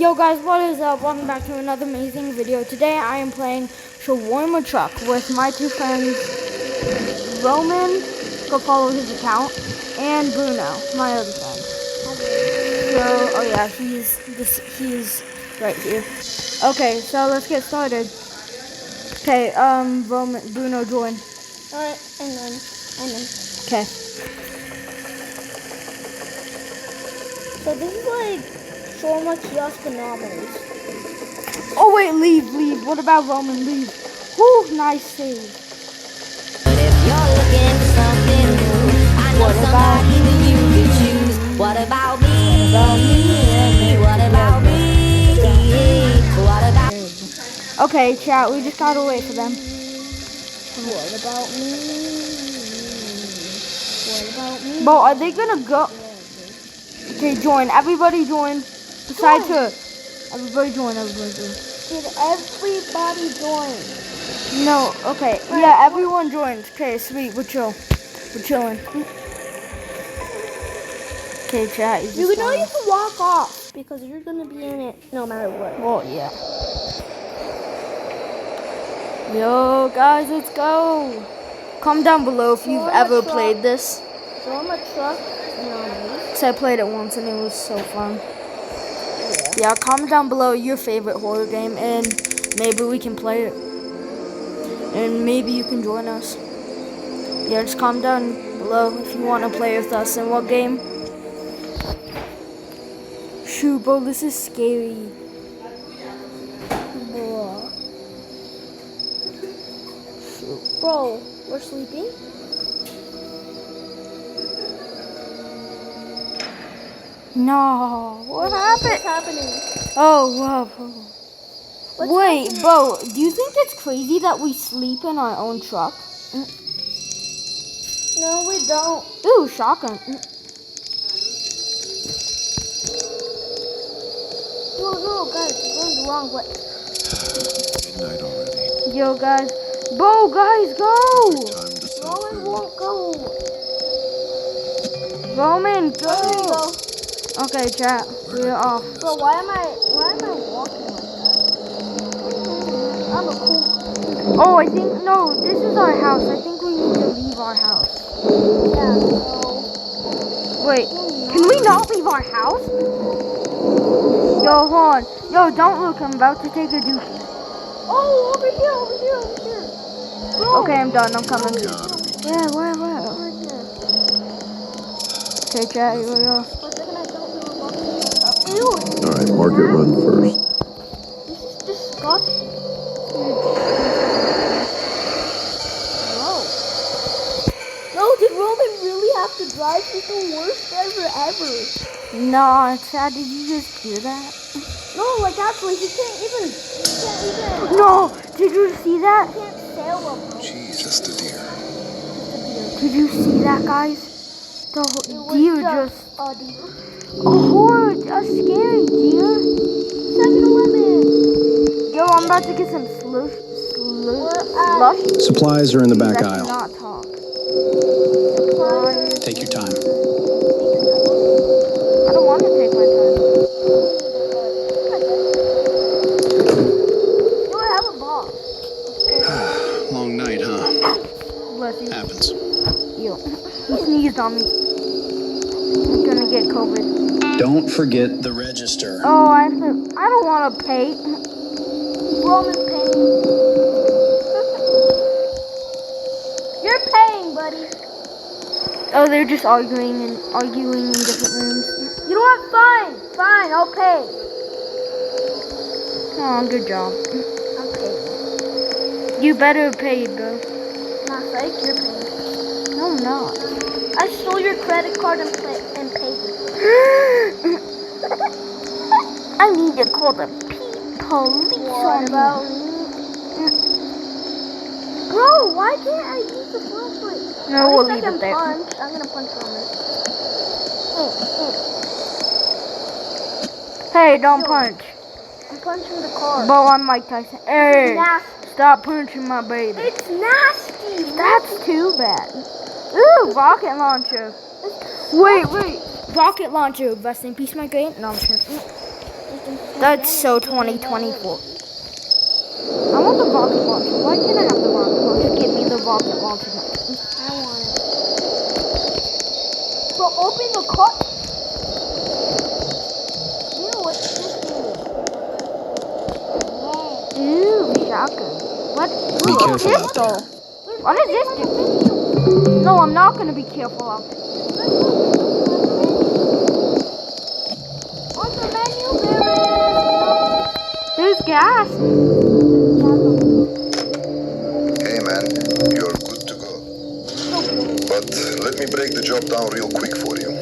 Yo guys, what is up? Welcome back to another amazing video. Today I am playing Shawama Truck with my two friends, Roman, go follow his account, and Bruno, my other friend. So, oh yeah, he's right here. Okay, so let's get started. Okay, Roman, Bruno, join. Alright, and then. Okay. So this is like so much just anomalies. Oh wait, leave. What about Roman? Leave. Whoo, nice save. If you're looking for something new, I know somebody that you could choose. What about me? What about me? What about me? Okay, chat, we just gotta wait for them. What about me? What about me? Bo, are they gonna go? Okay, join. Everybody join. Besides her. Everybody join. Did everybody join? No, okay. Yeah, everyone joined. Okay, sweet. We're chilling. Okay, chat. You know you can walk off because you're gonna be in it no matter what. Well, yeah. Yo, guys, let's go. Comment down below if you've ever played this. So I'm a truck anomaly. Because I played it once and it was so fun. Yeah, comment down below your favorite horror game and maybe we can play it. And maybe you can join us. Yeah, just comment down below if you want to play with us and what game. Shoot, bro, this is scary. Bro, we're sleeping? No, what happened? What's happening? Oh, wow. Wait, happening? bro, do you think it's crazy that we sleep in our own truck? No, we don't. Ooh, shotgun. No, guys, we're going the wrong way. Midnight already. Yo, guys. Bo, guys, go! Time to sell Roman food. won't go. Roman, go! There you go. Okay, chat, we're off. Bro, why am I walking like that? I'm a cool. Oh, I think, no, this is our house. I think we need to leave our house. Yeah, so. Wait, can we not leave our house? Yo, hold on. Yo, don't look, I'm about to take a dookie. Oh, over here. Bro. Okay, I'm done, I'm coming. Where? Right there. Okay, chat, here we go. For a second, I thought we were walking. Ew, Alright, Market run first. this is disgusting. Whoa. No, did Roman really have to drive? He's the worst driver ever. Nah, chat, did you just hear that? No, like actually, he can't even. No, did you see that? He can't sail up. Jeez, just a deer. Did you see that, guys? The deer just... A deer. A horror, a scary deer. 7-Eleven. Yo, I'm about to get some slush. Supplies are in the back That aisle. cannot talk. Take your time. I don't want to take my time. You have a boss. Long night, huh? Bless you. Happens. Yo, he sneezed on me. I'm gonna get COVID. Don't forget the register. Oh, I don't want to pay. Roman's paying. You're paying, buddy. Oh, they're just arguing in different rooms. You know what? Fine, I'll pay. Oh, good job. I'm paying. You better pay, bro. Not fake, you're paying. No, I'm not. I stole your credit card and paid it. I need to call the police on What about me? Bro, why can't I use the flashlight? No, we'll leave it there. I'm gonna punch Roman. Hey, don't punch. I'm punching the car. Bo, I'm Mike Tyson. Hey, Nasty. stop punching my baby. It's nasty. That's too bad. Ooh, rocket launcher. Wait. Rocket launcher. Rest in peace, my great. No, I'm sure. That's so 2024. I want the rocket launcher. Why can't I have the rocket launcher? Give me the rocket launcher. I want it. But open the car. You know what's this thing? Ooh, shotgun. What? Be Ooh, a careful out pistol. there. What does this do? No, I'm not gonna be careful out there. On the menu there is. There's gas. Hey man, you're good to go. But let me break the job down real quick for you.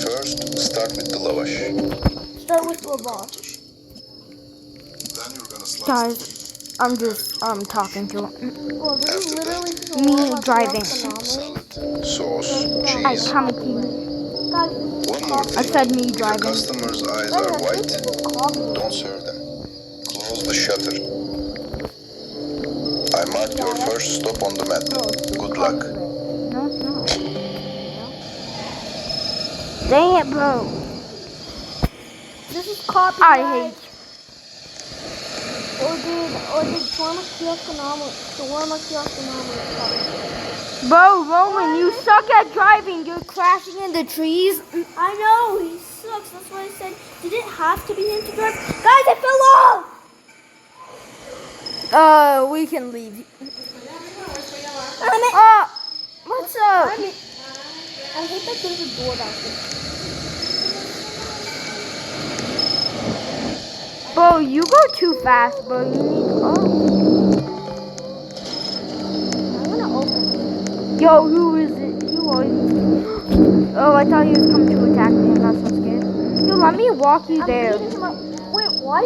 First, start with the lavash. Start with the boss. Then you're gonna slice Guys, I'm just talking to him. Well, this is literally just a Me warm-up driving. salad, sauce, I cheese. come to you. Guys, One more I thing. said me If a driving. customer's eyes are white, don't serve them. Close the shutter. I marked your first stop on the map. Good luck. No, it's not. Dang it, bro. this is copyright. I hate you. Or did Shawama Kiosk Bro, Roman, you suck at driving. You're crashing into trees. I know, he sucks. That's why I said, did it have to be him to drive? Guys, I fell off! We can leave. I What's up? hate that there's a door back there. Bro, you go too fast, bro. You need. I'm gonna open it. Yo, who is it? Who are you? Oh, I thought he was coming to attack me. I got so scared. Yo, let me walk you I'm there. beating him up. Wait, why?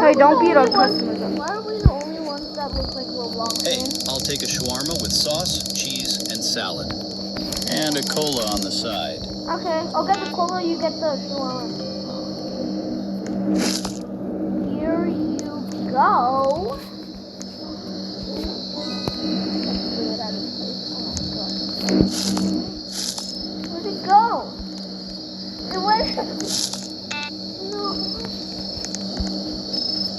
Hey, don't beat our customers up. Why are we the only ones that look like Roblox Hey, fans? I'll take a shawarma with sauce, cheese, and salad. And a cola on the side. Okay, I'll get the cola, you get the shawarma. Here you go. Where'd it go? It went. No.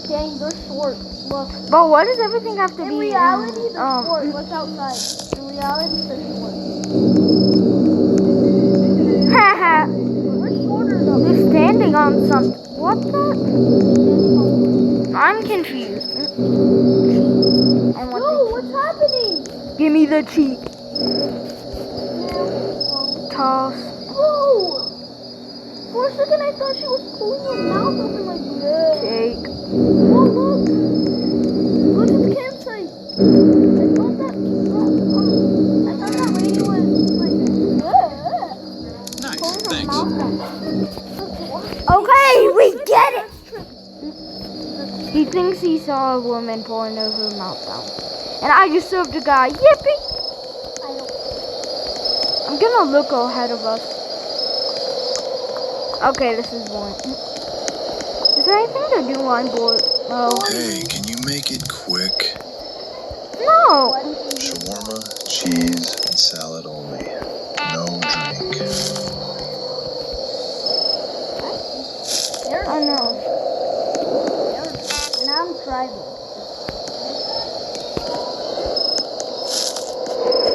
Dang, they're short. Look. Bro, why does everything have to In be? reality, they're short. Look outside. In reality, they're short. Haha. We're shorter though. They're standing on something. What the? I'm confused. No, what's happening? Give me the cheek. Toss. Oh! For a second, I thought she was pulling her mouth open like that. Cake. Oh, look! Go to the campsite. I thought that lady was like, Nice, pulling her thanks. mouth open. Okay, we get it. He thinks he saw a woman pulling her mouth down. And I just served a guy. Yippee! I don't. I'm gonna look ahead of us. Okay, this is boring. Is there anything to do on board? Oh. Hey, can you make it quick? No. Shawarma, cheese, and salad only. No drink. I know. And I'm driving.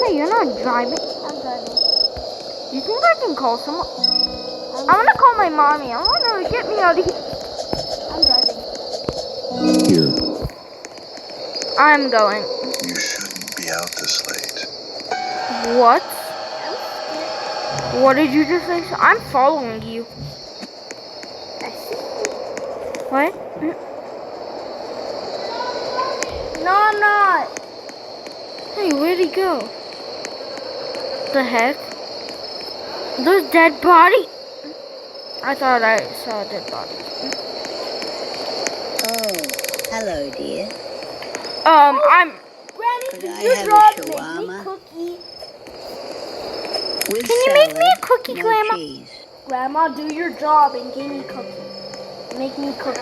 Hey, you're not driving. I'm driving. You think I can call someone? I'm gonna call my mommy. I want her to get me out of here. I'm driving. Here. I'm going. You shouldn't be out this late. What? What did you just say? I'm following you. What? No, I'm not. Hey, where'd he go? The heck? There's dead body. I thought I saw a dead body. Oh, hello, dear. I'm. Granny, Could do I your have a job. Make me shawarma? cookie. With Can you make salad, me a cookie, no Grandma? cheese. Grandma, do your job and give me cookie. Make me cookie.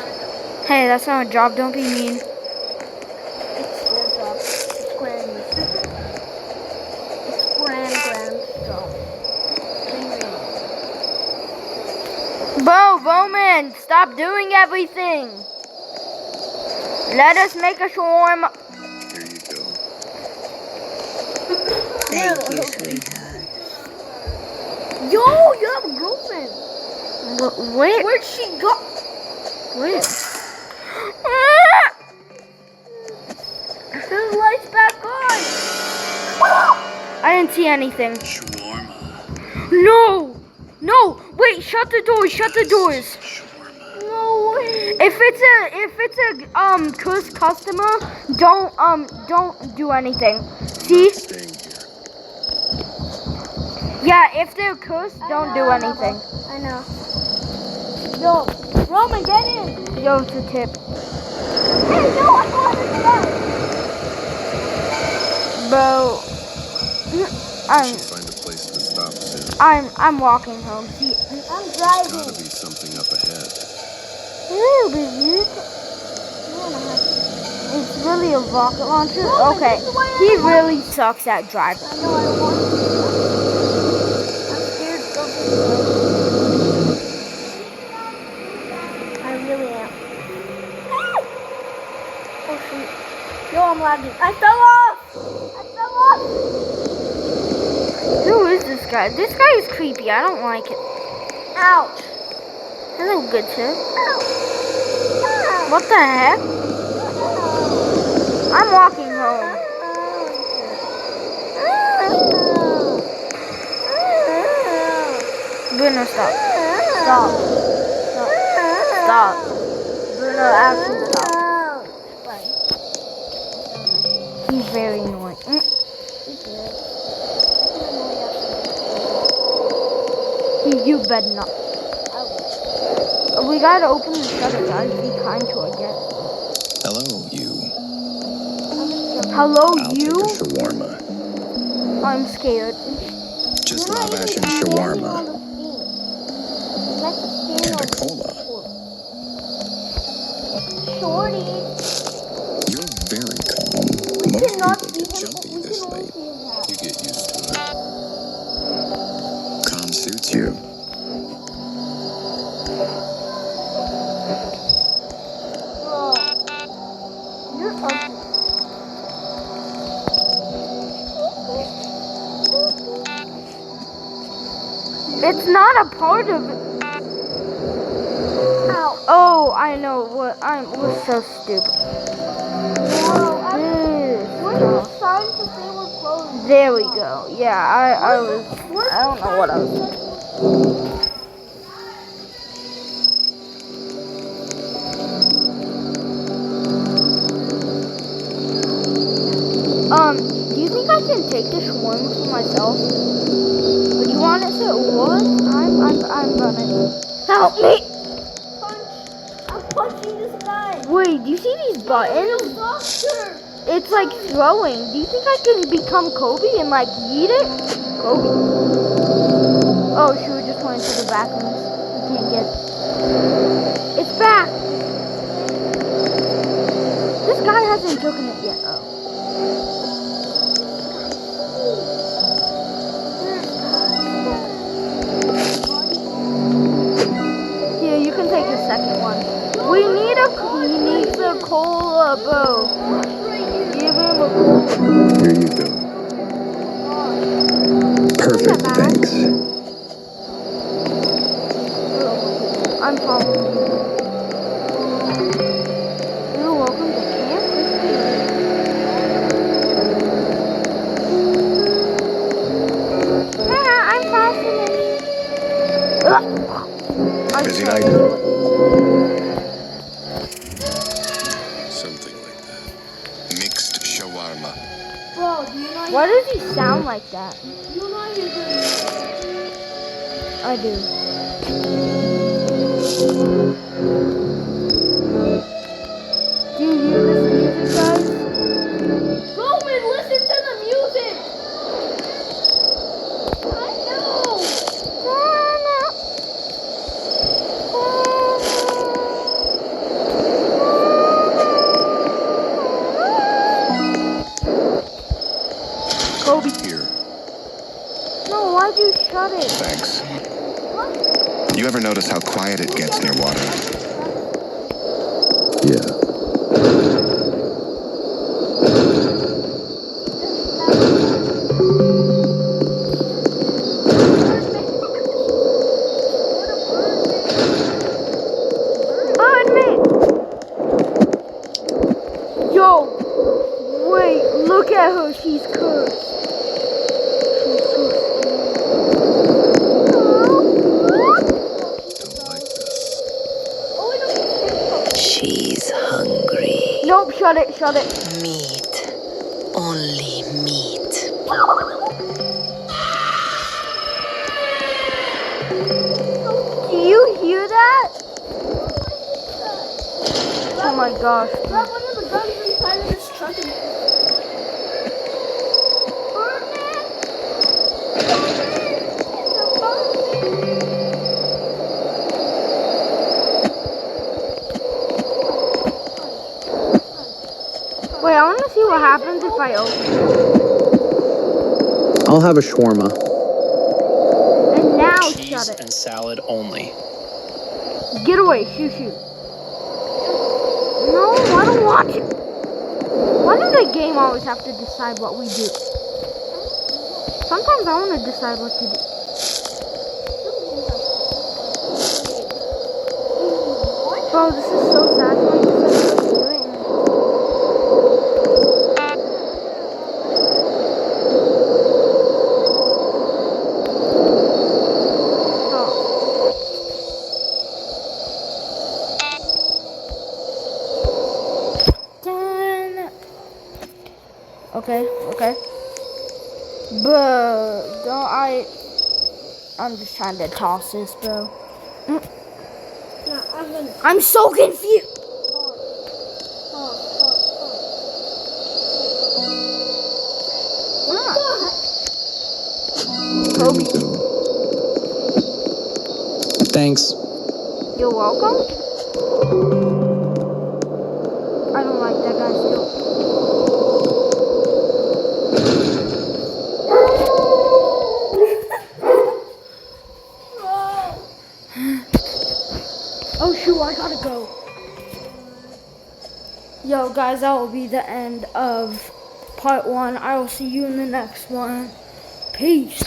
Hey, that's not a job. Don't be mean. It's their job. It's Granny's. It's Grand's job. Bro, Roman, stop doing everything. Let us make a shawarma. Here you go. Thank you, sweetheart. Yo, you have a girlfriend. Where? Where'd she go? Where? Turn the lights back on. I didn't see anything. Shawarma. No! No! Wait, shut the doors, shut the doors. No way. If it's a cursed customer, don't do anything. See? Staying here. Yeah, if they're cursed, don't do anything. I know. Yo, Roman, get in. Yo, it's a tip. Hey, yo, I want to get. Bro, We should find a place to stop soon. I'm walking home. See, I'm There's driving. gotta be something up ahead. it's really a rocket launcher. Roman, Okay, this is why I he don't want- really sucks at driving. I know I don't want to. I'm scared of it. I really am. Oh shoot. Yo, I'm lagging. I fell off! I fell off! Who is this guy? This guy is creepy. I don't like it. Ouch! Hello, good sir. Ow! What the heck? I'm walking home. Bruno, stop. Stop. Stop. Stop. Bruno, actually stop. He's very annoying. You better not. We gotta open the shutter, guys. Be kind to our guests. Hello, you. Hello, I'll you? take a shawarma. I'm scared. Just lavash and shawarma. And a cola. Shorty. You're very calm. Most people get jumpy this late. You get used to it. Calm suits you. You're ugly. It's not a part of it. Ow. Oh, I know what. We're so stupid. We're This. just trying to say we're closed. There we go. Yeah, I was. I don't know what I was. Do you think I can take the shawarma for myself? Or do you want it to what? I'm running. Help me! I'm punching this guy. Wait, do you see these buttons? Doctor. It's like throwing. Do you think I can become Kobe and like eat it? Kobe. Oh, shoot, we just went into the back rooms. We can't get. It's back! This guy hasn't taken it yet. Oh. Here, you can take the second one. We need the cola, bro. Give him a cola. Here you go. Perfect, thanks. I'm following you. You're welcome to camp with me. I'm fascinated. Busy night? Something like that. Mixed shawarma. Bro, do you know Why does he sound like that? you know you're doing I do. Do you hear this music, guys? Roman, listen to the music. I know. Kobe. Here. No, why'd you shut it? Thanks. You You ever notice how quiet it gets near water? Yeah. Burn me! Yo! Wait, look at her. She's cursed. She's so She's hungry. Nope, shut it, shut it. Meat. Only meat. Do you hear that? Oh my gosh. Grab one of the guns inside of this truck and burn it! Wait, I want to see what happens if I open it. I'll have a shawarma. And now Cheese shut it. and salad only. Get away, shoot, shoot. No, I don't want it. Why does the game always have to decide what we do? Sometimes I want to decide what to do. Bro, this is so sad. Like, this is so scary. Okay, okay. Bro, I'm just trying to toss this, bro. I'm so confused. Kobe, Thanks. you're welcome. I don't like that guy's deal. Oh shoot, I gotta go. Yo guys, that will be the end of part 1. I will see you in the next one. Peace.